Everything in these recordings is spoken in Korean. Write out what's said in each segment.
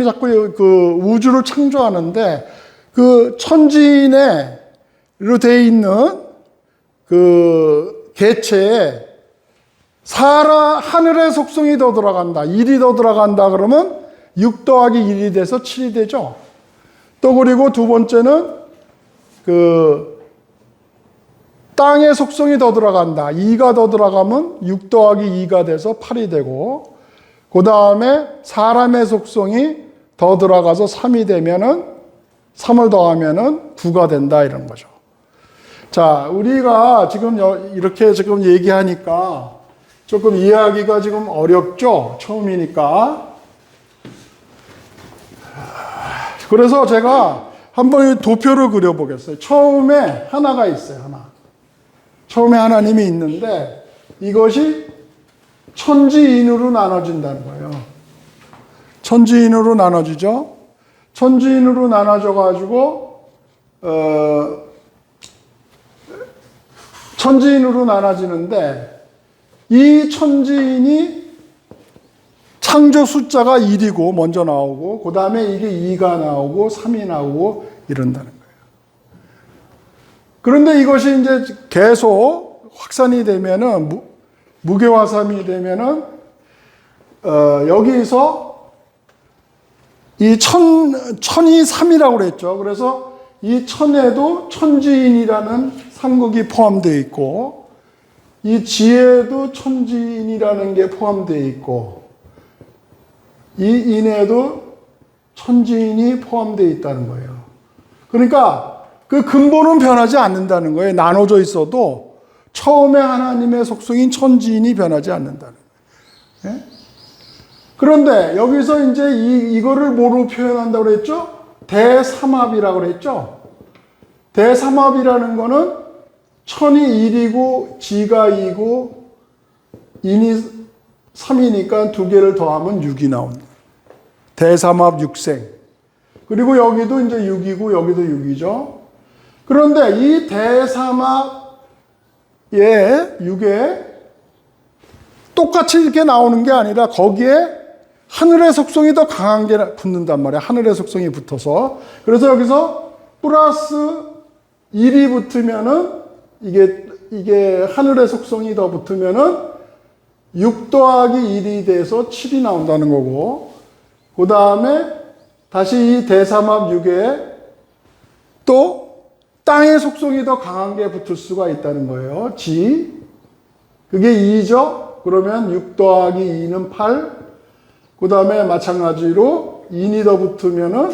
하나님이 자꾸 그 우주를 창조하는데 그 천지인으로 되어 있는 그 개체에 하늘의 속성이 더 들어간다. 1이 더 들어간다 그러면 6 더하기 1이 돼서 7이 되죠. 또 그리고 두 번째는 그 땅의 속성이 더 들어간다. 2가 더 들어가면 6 더하기 2가 돼서 8이 되고, 그 다음에 사람의 속성이 더 들어가서 3이 되면은 3을 더하면은 9가 된다 이런 거죠. 자, 우리가 지금 이렇게 지금 얘기하니까 조금 이해하기가 지금 어렵죠? 처음이니까. 그래서 제가 한번 도표를 그려보겠어요. 처음에 하나가 있어요, 하나. 처음에 하나님이 있는데 이것이 천지인으로 나눠진다는 거예요. 천지인으로 나눠지죠. 천지인으로 나눠져가지고 천지인으로 나눠지는데 이 천지인이 창조 숫자가 1이고 먼저 나오고 그 다음에 이게 2가 나오고 3이 나오고 이런다는 거예요. 그런데 이것이 이제 계속 확산이 되면은 무게화산이 되면은 여기서 이 천이 3이라고 그랬죠. 그래서 이 천에도 천지인이라는 삼국이 포함되어 있고 이 지에도 천지인이라는 게 포함되어 있고 이 인에도 천지인이 포함되어 있다는 거예요. 그러니까 그 근본은 변하지 않는다는 거예요. 나눠져 있어도 처음에 하나님의 속성인 천지인이 변하지 않는다는 거예요. 예? 그런데 여기서 이제 이거를 뭐로 표현한다고 그랬죠? 대삼합이라고 그랬죠? 대삼합이라는 거는 천이 1이고 지가 2고 인이 3이니까 두 개를 더하면 6이 나온다. 대삼합 육생. 그리고 여기도 이제 6이고 여기도 6이죠. 그런데 이 대삼합의 6에 똑같이 이렇게 나오는 게 아니라 거기에 하늘의 속성이 더 강한 게 붙는단 말이에요. 하늘의 속성이 붙어서. 그래서 여기서 플러스 1이 붙으면은 이게 하늘의 속성이 더 붙으면은 6 더하기 1이 돼서 7이 나온다는 거고, 그 다음에 다시 이 대삼합 6에 또 땅의 속성이 더 강한 게 붙을 수가 있다는 거예요. 지. 그게 2죠? 그러면 6 더하기 2는 8. 그 다음에 마찬가지로 인이 더 붙으면은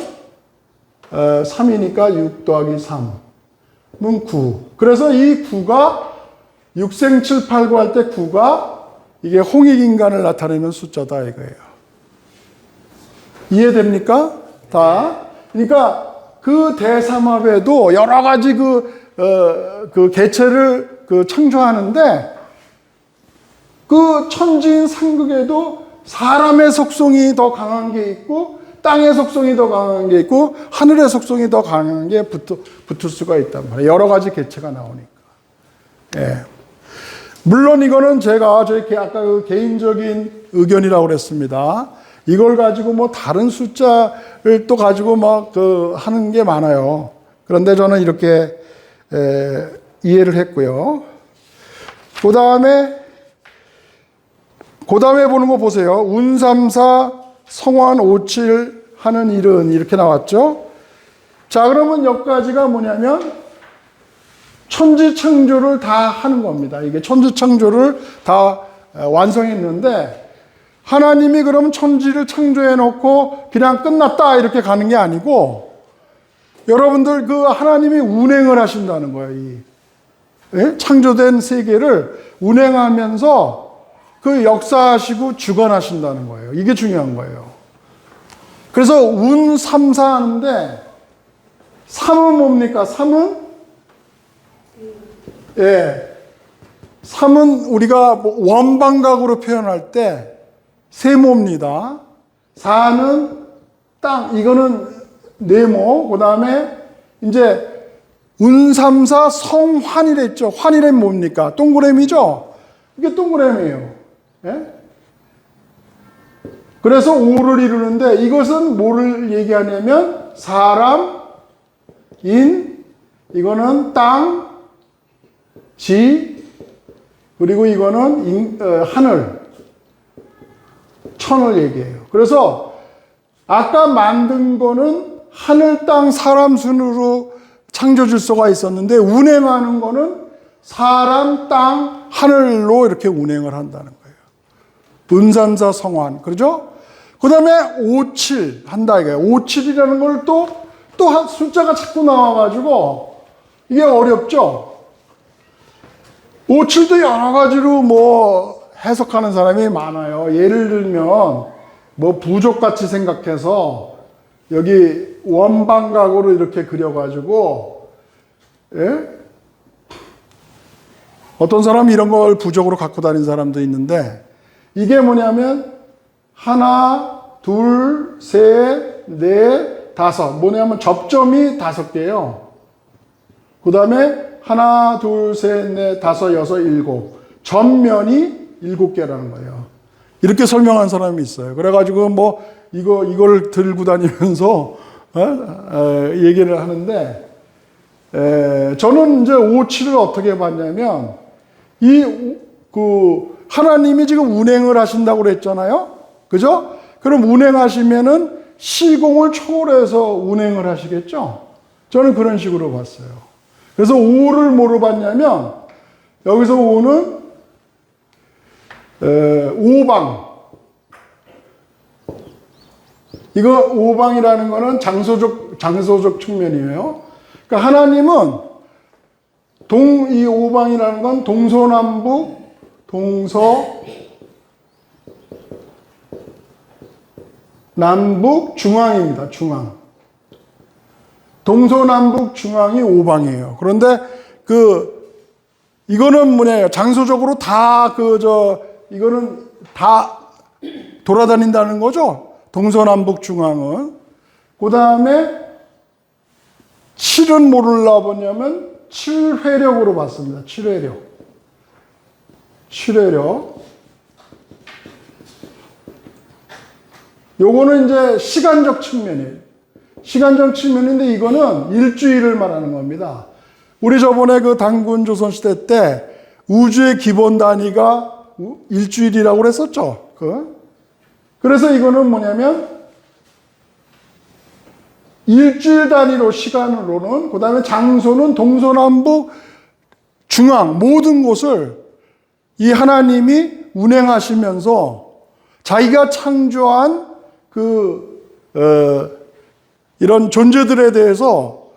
3이니까 6 더하기 3은 9. 그래서 이 9가 6생 7, 8, 9 할 때 9가 이게 홍익인간을 나타내는 숫자다 이거예요. 이해됩니까? 다. 그러니까 그 대삼합에도 여러 가지 그 개체를 창조하는데 그 천지인 삼국에도 사람의 속성이 더 강한 게 있고 땅의 속성이 더 강한 게 있고 하늘의 속성이 더 강한 게 붙을 수가 있단 말이에요. 여러 가지 개체가 나오니까. 예. 물론 이거는 제가 아까 그 개인적인 의견이라고 그랬습니다. 이걸 가지고 뭐 다른 숫자를 또 가지고 막 하는 게 많아요. 그런데 저는 이렇게 이해를 했고요. 그 다음에 보는 거 보세요. 운삼사 성환 오칠 하는 일은 이렇게 나왔죠. 자, 그러면 여기까지가 뭐냐면 천지창조를 다 하는 겁니다. 이게 천지창조를 다 완성했는데 하나님이 그러면 천지를 창조해 놓고 그냥 끝났다 이렇게 가는 게 아니고 여러분들 그 하나님이 운행을 하신다는 거예요. 예? 창조된 세계를 운행하면서 그 역사하시고 주관하신다는 거예요. 이게 중요한 거예요. 그래서 운삼사 하는데 3은 뭡니까? 3은 예, 3은 우리가 원방각으로 표현할 때 세모입니다. 4는 땅, 이거는 네모. 그 다음에 이제 운삼사 성환이랬죠. 환이란 뭡니까? 동그라미죠? 이게 동그라미예요. 예? 그래서 오를 이루는데 이것은 뭐를 얘기하냐면 사람, 인, 이거는 땅, 지, 그리고 이거는 하늘, 천을 얘기해요. 그래서 아까 만든 거는 하늘, 땅, 사람 순으로 창조 질서가 있었는데 운행하는 거는 사람, 땅, 하늘로 이렇게 운행을 한다는 거예요. 분산사 성환. 그러죠? 그 다음에 57 한다 이거예요. 57이라는 걸 또 숫자가 자꾸 나와가지고 이게 어렵죠? 57도 여러 가지로 뭐 해석하는 사람이 많아요. 예를 들면 뭐 부족같이 생각해서 여기 원방각으로 이렇게 그려가지고, 예? 어떤 사람이 이런 걸 부족으로 갖고 다니는 사람도 있는데, 이게 뭐냐면, 하나, 둘, 셋, 넷, 다섯. 뭐냐면 접점이 5개예요. 그 다음에 하나, 둘, 셋, 넷, 다섯, 여섯, 일곱. 전면이 7개라는 거예요. 이렇게 설명한 사람이 있어요. 그래가지고 뭐, 이걸 들고 다니면서, 얘기를 하는데, 저는 이제 57을 어떻게 봤냐면, 하나님이 지금 운행을 하신다고 그랬잖아요? 그죠? 그럼 운행하시면은 시공을 초월해서 운행을 하시겠죠? 저는 그런 식으로 봤어요. 그래서 5를 뭐로 봤냐면, 여기서 5는, 오방. 이거 오방이라는 거는 장소적 측면이에요. 그러니까 하나님은 이 오방이라는 건 동서남북, 남북, 중앙입니다. 중앙. 동서남북, 중앙이 오방이에요. 그런데 이거는 뭐냐, 장소적으로 이거는 다 돌아다닌다는 거죠. 동서남북, 중앙은. 그 다음에 7은 뭐를 보냐면 7회력으로 봤습니다. 7회력. 7회력. 요거는 이제 시간적 측면이에요. 시간적 측면인데 이거는 일주일을 말하는 겁니다. 우리 저번에 단군 조선시대 때 우주의 기본 단위가 일주일이라고 그랬었죠. 그래서 이거는 뭐냐면 일주일 단위로 시간으로는, 그 다음에 장소는 동서남북, 중앙 모든 곳을 이 하나님이 운행하시면서 자기가 창조한 이런 존재들에 대해서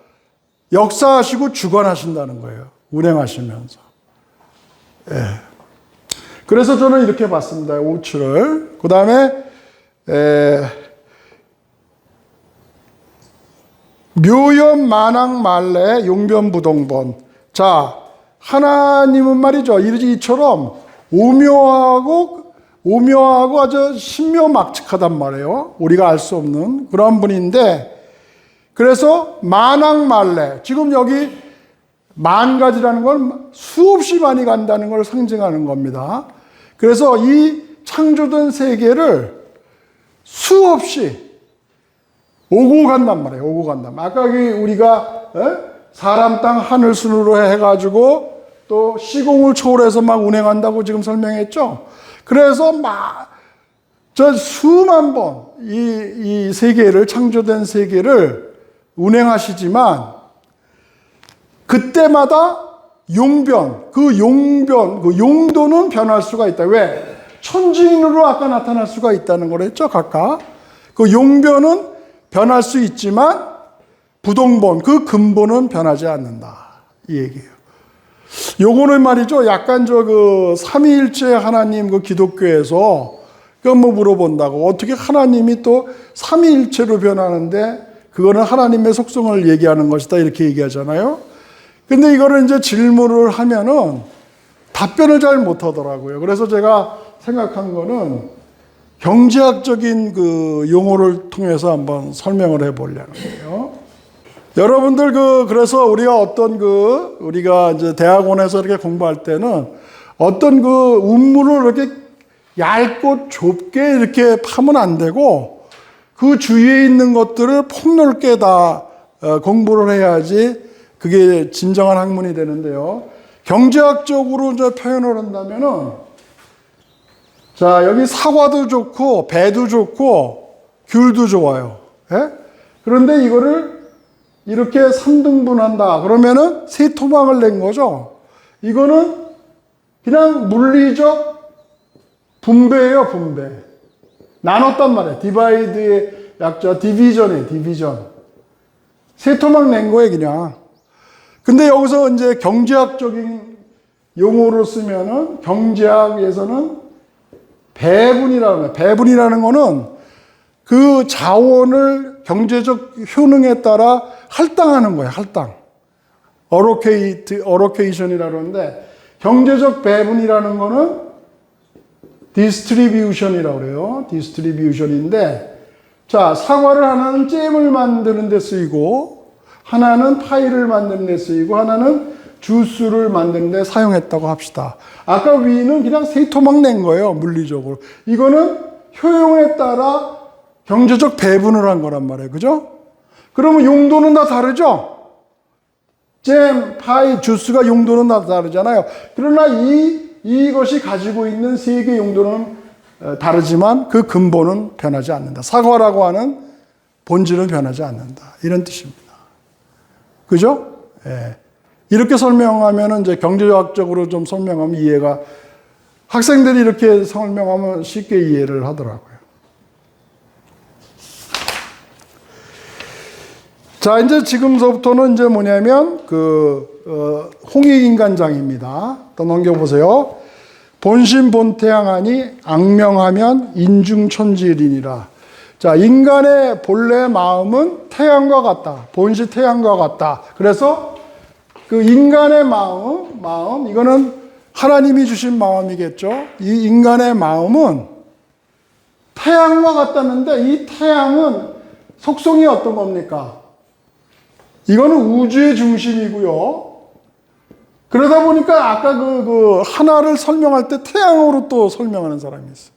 역사하시고 주관하신다는 거예요. 운행하시면서. 예. 그래서 저는 이렇게 봤습니다. 57을. 그 다음에 묘연 만왕 말래 용변부동본. 자, 하나님은 말이죠. 이처럼 오묘하고 아주 신묘막측하단 말이에요. 우리가 알 수 없는 그런 분인데, 그래서 만왕 말래. 지금 여기 만 가지라는 건 수없이 많이 간다는 걸 상징하는 겁니다. 그래서 이 창조된 세계를 수없이 오고 간단 말이에요. 오고 간단 말이에요. 아까 우리가 사람, 땅, 하늘 순으로 해가지고 또 시공을 초월해서 막 운행한다고 지금 설명했죠. 그래서 저 수만 번 이 세계를, 창조된 세계를 운행하시지만 그때마다 용도는 변할 수가 있다. 왜? 천지인으로 아까 나타날 수가 있다는 거랬죠, 각각. 용변은 변할 수 있지만 부동본, 근본은 변하지 않는다. 이 얘기예요. 요거는 말이죠, 약간 삼위일체 하나님 기독교에서 뭐 물어본다고, 어떻게 하나님이 또 삼위일체로 변하는데 그거는 하나님의 속성을 얘기하는 것이다, 이렇게 얘기하잖아요. 근데 이거를 이제 질문을 하면은 답변을 잘 못하더라고요. 그래서 제가 생각한 거는 경제학적인 용어를 통해서 한번 설명을 해보려는 거예요. 여러분들 그래서 우리가 우리가 이제 대학원에서 이렇게 공부할 때는 어떤 운문을 이렇게 얇고 좁게 이렇게 파면 안 되고 그 주위에 있는 것들을 폭넓게 다 공부를 해야지 그게 진정한 학문이 되는데요. 경제학적으로 이제 표현을 한다면은, 자, 여기 사과도 좋고, 배도 좋고, 귤도 좋아요. 예? 그런데 이거를 이렇게 3등분한다. 그러면은 세 토막을 낸 거죠. 이거는 그냥 물리적 분배예요, 분배. 나눴단 말이에요. 디바이드의 약자, 디비전이에요, 디비전. 세 토막 낸 거예요, 그냥. 근데 여기서 이제 경제학적인 용어로 쓰면은 경제학에서는 배분이라는 거예요. 배분이라는 거는 그 자원을 경제적 효능에 따라 할당하는 거예요. 할당. 어로케이션이라고 하는데 경제적 배분이라는 거는 디스트리뷰션이라고 그래요. 디스트리뷰션인데, 자, 사과를 하나는 잼을 만드는 데 쓰이고 하나는 파이를 만드는 데 쓰이고 하나는 주스를 만드는 데 사용했다고 합시다. 아까 위는 그냥 세 토막 낸 거예요. 물리적으로. 이거는 효용에 따라 경제적 배분을 한 거란 말이에요. 그죠? 그러면 용도는 다 다르죠? 잼, 파이, 주스가 용도는 다 다르잖아요. 그러나 이것이 가지고 있는 세 개의 용도는 다르지만 그 근본은 변하지 않는다. 사과라고 하는 본질은 변하지 않는다. 이런 뜻입니다. 그죠? 예. 이렇게 설명하면 이제 경제학적으로 좀 설명하면 이해가, 학생들이 이렇게 설명하면 쉽게 이해를 하더라고요. 자, 이제 지금서부터는 이제 뭐냐면, 홍익인간장입니다. 또 넘겨보세요. 본심본태양하니 악명하면 인중천지일이니라. 자, 인간의 본래 마음은 태양과 같다. 본시 태양과 같다. 그래서 그 인간의 마음, 이거는 하나님이 주신 마음이겠죠. 이 인간의 마음은 태양과 같다는데 이 태양은 속성이 어떤 겁니까? 이거는 우주의 중심이고요. 그러다 보니까 아까 그 하나를 설명할 때 태양으로 또 설명하는 사람이 있어요.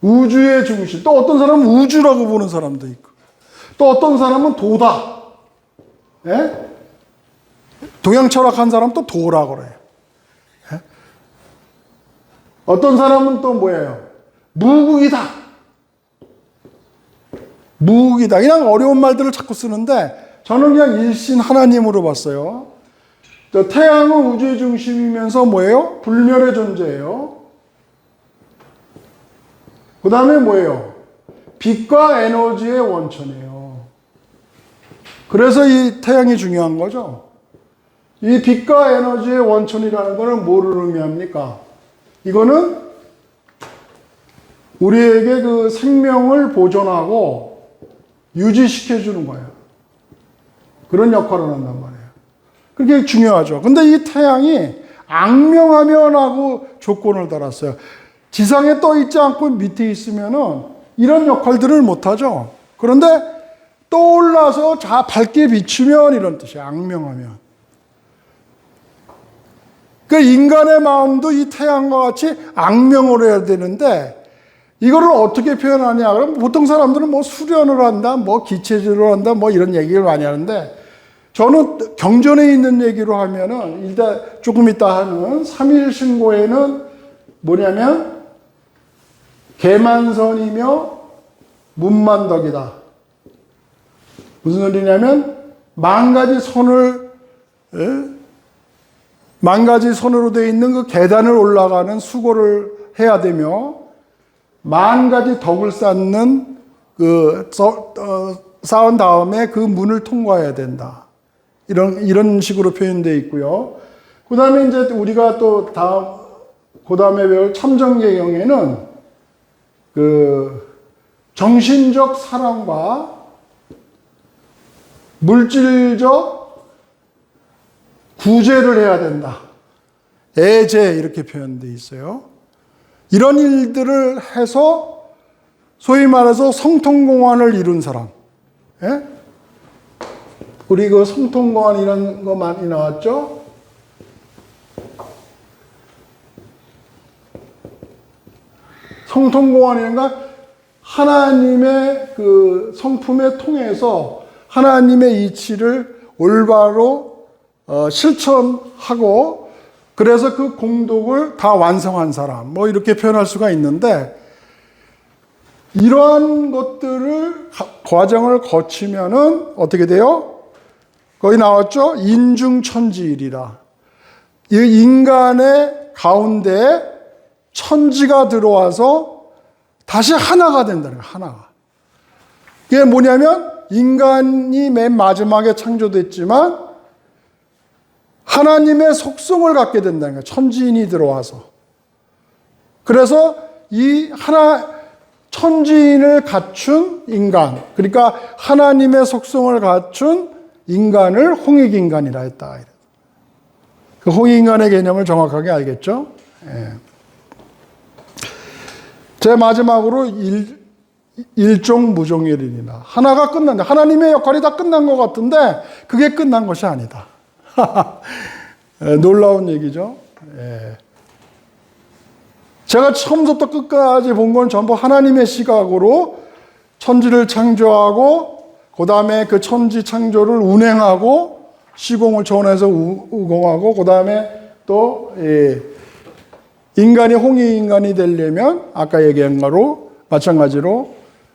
우주의 중심. 또 어떤 사람은 우주라고 보는 사람도 있고. 또 어떤 사람은 도다. 예? 동양 철학한 사람 또 도라고 그래요. 예? 어떤 사람은 또 뭐예요? 무국이다. 무국이다. 그냥 어려운 말들을 자꾸 쓰는데 저는 그냥 일신 하나님으로 봤어요. 태양은 우주의 중심이면서 뭐예요? 불멸의 존재예요. 그 다음에 뭐예요? 빛과 에너지의 원천이에요. 그래서 이 태양이 중요한 거죠. 이 빛과 에너지의 원천이라는 것은 뭐를 의미합니까? 이거는 우리에게 그 생명을 보존하고 유지시켜주는 거예요. 그런 역할을 한단 말이에요. 그게 중요하죠. 근데 이 태양이 악명하면 하고 조건을 달았어요. 지상에 떠 있지 않고 밑에 있으면은 이런 역할들을 못하죠. 그런데 떠올라서 밝게 비추면 이런 뜻이에요. 악명하면. 그 인간의 마음도 이 태양과 같이 악명을 해야 되는데 이거를 어떻게 표현하냐? 그럼 보통 사람들은 뭐 수련을 한다, 뭐 기체질을 한다, 뭐 이런 얘기를 많이 하는데 저는 경전에 있는 얘기로 하면은 일단 조금 이따 하는 3일 신고에는 뭐냐면 개만선이며 문만덕이다. 무슨 소리냐면 만 가지 선으로 되어 있는 그 계단을 올라가는 수고를 해야 되며 만 가지 덕을 쌓는 쌓은 다음에 그 문을 통과해야 된다. 이런 식으로 표현되어 있고요. 그 다음에 이제 우리가 또 그 다음에 배울 참정계경에는 정신적 사랑과 물질적 구제를 해야 된다. 애제 이렇게 표현되어 있어요. 이런 일들을 해서 소위 말해서 성통공안을 이룬 사람. 예? 우리 그 성통공안 이런 거 많이 나왔죠? 성통공헌이란가 하나님의 그 성품에 통해서 하나님의 이치를 올바로 실천하고 그래서 그 공덕을 다 완성한 사람 뭐 이렇게 표현할 수가 있는데 이러한 것들을 과정을 거치면은 어떻게 돼요? 거기 나왔죠? 인중천지일이라. 이 인간의 가운데 천지가 들어와서 다시 하나가 된다는 거예요. 하나가. 그게 뭐냐면 인간이 맨 마지막에 창조됐지만 하나님의 속성을 갖게 된다는 거예요. 천지인이 들어와서. 그래서 이 천지인을 갖춘 인간, 그러니까 하나님의 속성을 갖춘 인간을 홍익인간이라 했다. 그 홍익인간의 개념을 정확하게 알겠죠? 예. 제 마지막으로 일종무종일이니라. 하나가 끝난다. 하나님의 역할이 다 끝난 것 같은데 그게 끝난 것이 아니다. 놀라운 얘기죠. 예. 제가 처음부터 끝까지 본 건 전부 하나님의 시각으로 천지를 창조하고 그 다음에 그 천지 창조를 운행하고 시공을 초원에서 우공하고 그 다음에 또 인간이 홍익인간이 되려면 아까 얘기한 거로 마찬가지로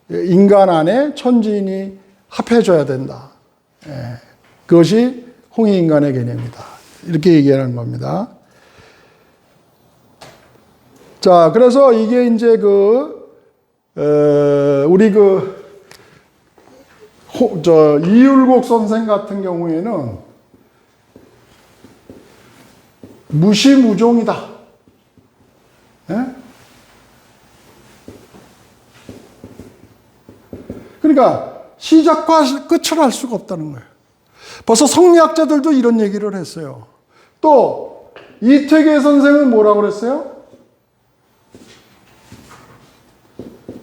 인간 안에 천지인이 합해져야 된다. 그것이 홍익인간의 개념이다. 이렇게 얘기하는 겁니다. 자, 그래서 이게 이제 우리 이율곡 선생 같은 경우에는 무시무종이다. 예? 그러니까 시작과 끝을 알 수가 없다는 거예요. 벌써 성리학자들도 이런 얘기를 했어요. 또 이태계 선생은 뭐라고 그랬어요?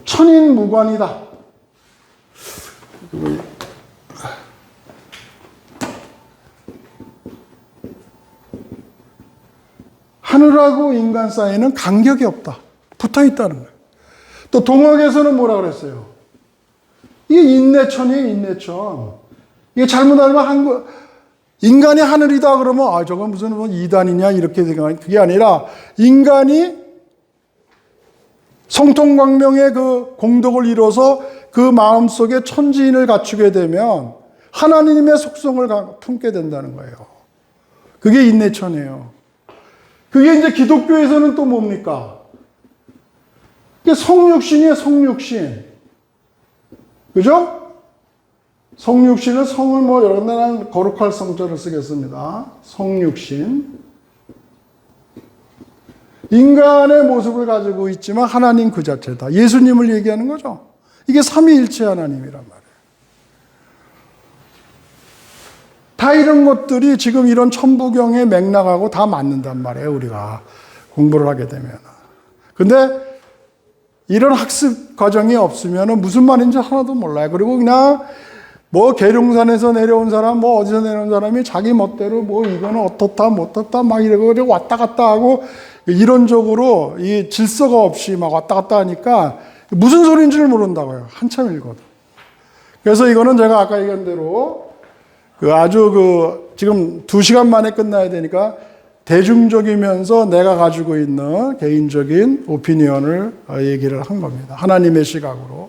천인무관이다. 하늘하고 인간 사이에는 간격이 없다. 붙어 있다는 거예요. 또 동학에서는 뭐라 그랬어요? 이게 인내천이에요, 인내천. 이게 잘못 알면 인간이 하늘이다 그러면 저건 무슨 뭐 이단이냐 이렇게 생각하는 그게 아니라 인간이 성통광명의 그 공덕을 이뤄서 그 마음속에 천지인을 갖추게 되면 하나님의 속성을 품게 된다는 거예요. 그게 인내천이에요. 그게 이제 기독교에서는 또 뭡니까? 그게 성육신이에요, 성육신. 그죠? 성육신은 성을 뭐 여러 나라는 거룩할 성자를 쓰겠습니다. 성육신. 인간의 모습을 가지고 있지만 하나님 그 자체다. 예수님을 얘기하는 거죠. 이게 삼위일체 하나님이란 말이에요. 다 이런 것들이 지금 이런 천부경의 맥락하고 다 맞는단 말이에요. 우리가 공부를 하게 되면. 근데 이런 학습 과정이 없으면 무슨 말인지 하나도 몰라요. 그리고 그냥 뭐 계룡산에서 내려온 사람, 뭐 어디서 내려온 사람이 자기 멋대로 뭐 이거는 어떻다, 못었다 막 이러고 왔다 갔다 하고 이론적으로 이 질서가 없이 막 왔다 갔다 하니까 무슨 소리인지를 모른다고요. 한참 읽어도. 그래서 이거는 제가 아까 얘기한 대로 지금 2시간 만에 끝나야 되니까 대중적이면서 내가 가지고 있는 개인적인 오피니언을 얘기를 한 겁니다. 하나님의 시각으로.